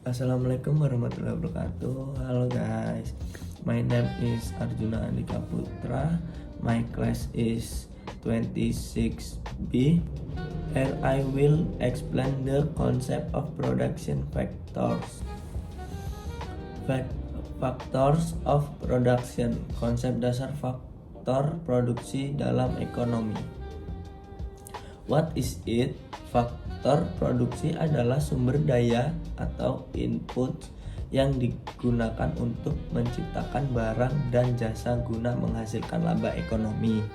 Assalamualaikum warahmatullahi wabarakatuh. Halo guys, my name is Arjuna Andika Putra. My class is 26B. Here I will explain the concept of production factors. Factors of production, konsep dasar faktor produksi dalam ekonomi. What is it? Faktor produksi adalah sumber daya atau input yang digunakan untuk menciptakan barang dan jasa guna menghasilkan laba ekonomi.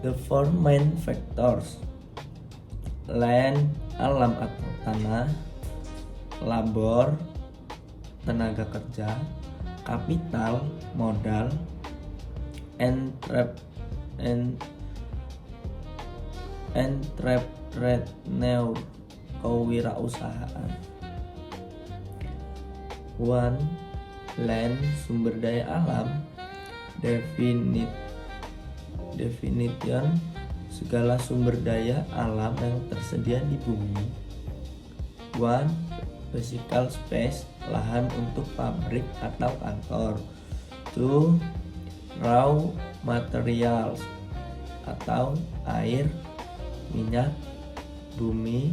The four main factors: land, alam atau tanah; labor, tenaga kerja; kapital, modal; entrepreneur, kewirausahaan. 1. Land, sumber daya alam. Definition, segala sumber daya alam yang tersedia di bumi. 1. Physical space, lahan untuk pabrik atau kantor. 2. Raw materials, atau air, minyak, bumi,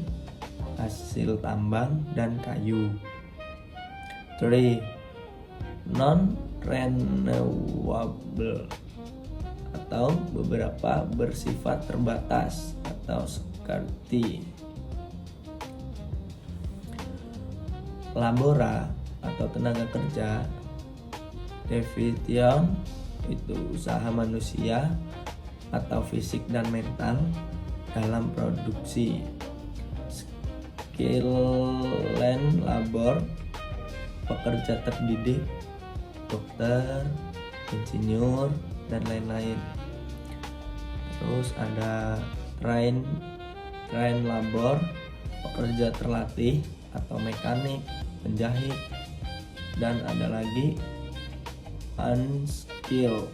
hasil tambang, dan kayu. 3. Non-renewable, atau beberapa bersifat terbatas atau scarcity. Labora atau tenaga kerja. Definition, itu usaha manusia atau fisik dan mental dalam produksi. Skill and labor, pekerja terdidik, dokter, insinyur, dan lain-lain. Terus ada train labor, pekerja terlatih atau mekanik, penjahit. Dan ada lagi unskilled,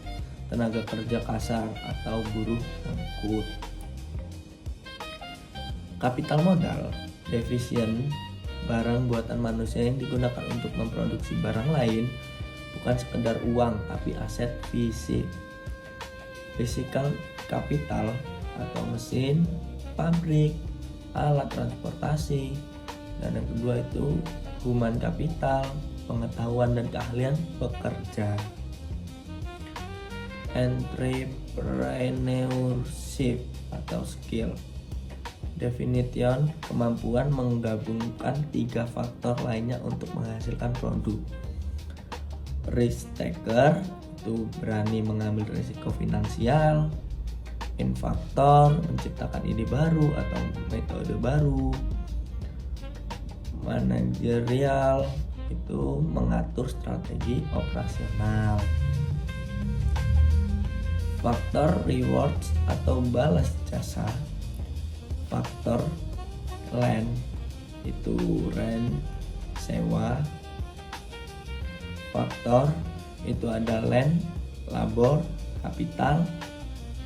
tenaga kerja kasar atau buruh angkut. Kapital modal, definition, barang buatan manusia yang digunakan untuk memproduksi barang lain, bukan sekedar uang tapi aset fisik. Physical capital atau mesin, pabrik, alat transportasi. Dan yang kedua itu human capital, pengetahuan dan keahlian pekerja. Entrepreneurship atau skill. Definition, kemampuan menggabungkan 3 faktor lainnya untuk menghasilkan produk. Risk taker, itu berani mengambil risiko finansial. Innovator, menciptakan ide baru atau metode baru. Managerial, itu mengatur strategi operasional. Faktor rewards atau balas jasa. Faktor land, itu rent, sewa. Faktor itu ada land, labor, kapital,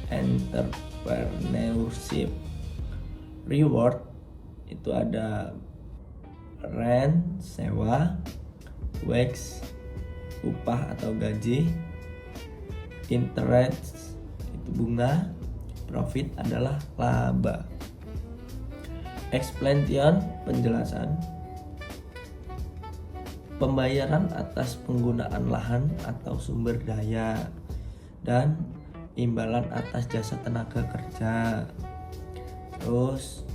entrepreneurship. Reward itu ada rent, sewa, wage, upah atau gaji. Interest itu bunga, profit adalah laba. Explanation, penjelasan, pembayaran atas penggunaan lahan atau sumber daya, dan imbalan atas jasa tenaga kerja. Terus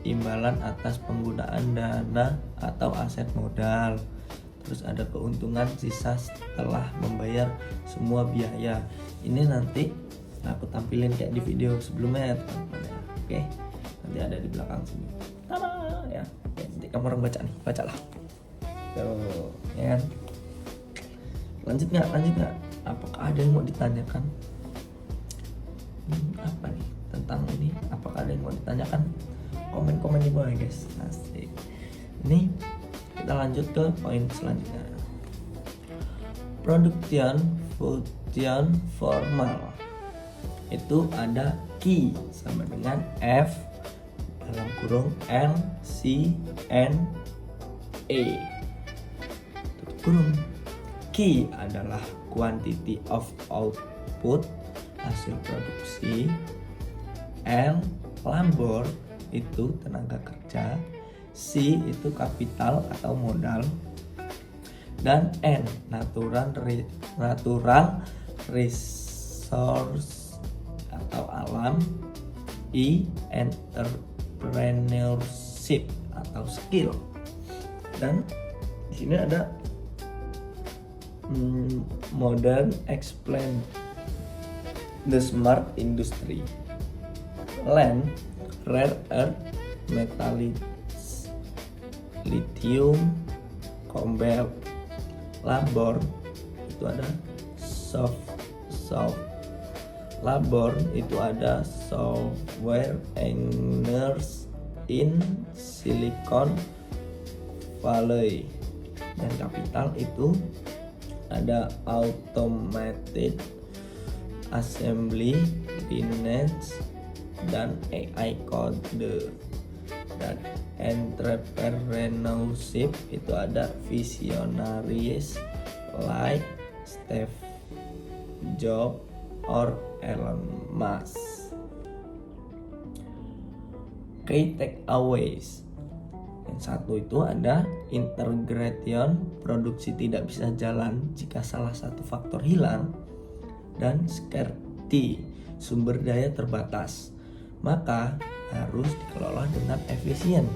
imbalan atas penggunaan dana atau aset modal. Terus ada keuntungan sisa setelah membayar semua biaya. Ini nanti aku tampilin kayak di video sebelumnya ya teman-teman ya. Oke, nanti ada di belakang sini. Tada ya. Oke, nanti kamu orang baca nih, bacalah. Tuh, ya kan? Lanjut nggak? Apakah ada yang mau ditanyakan? Apa nih tentang ini? Apakah ada yang mau ditanyakan? Komen di bawah ya guys. Asik. Ini kita lanjut ke poin selanjutnya. Production function formal, itu ada key sama dengan F dalam kurung L C N E tutup kurung. Q adalah quantity of output, hasil produksi. L labor itu tenaga kerja. C itu kapital atau modal. Dan N natural resource atau alam. E entrepreneurship atau skill. Dan di sini ada modern explain the smart industry. Land rare earth metallics lithium cobalt. Labor itu ada soft labor itu ada software engineers in Silicon Valley. Dan kapital itu ada automated assembly finance dan AI code. Dan entrepreneurship itu ada visionaries like Steve Jobs or Elon Musk. Key takeaways. Yang satu itu ada integration, produksi tidak bisa jalan jika salah satu faktor hilang. Dan scarcity, sumber daya terbatas, maka harus dikelola dengan efisien.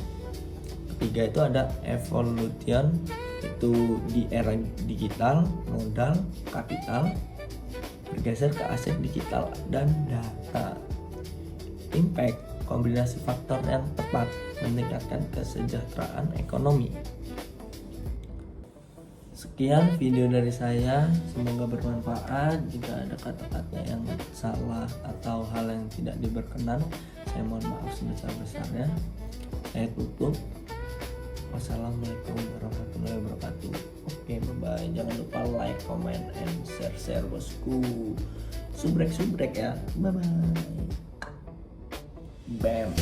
Ketiga itu ada evolution, itu di era digital, modal, kapital bergeser ke aset digital dan data. Impact, kombinasi faktor yang tepat meningkatkan kesejahteraan ekonomi. Sekian video dari saya, semoga bermanfaat. Jika ada kata-kata yang salah atau hal yang tidak diberkenan, saya mohon maaf sebesar-besarnya. Saya tutup. Wassalamualaikum warahmatullahi wabarakatuh. Oke, bye-bye. Jangan lupa like, comment, and share bosku. Subrek ya. Bye-bye. Bam.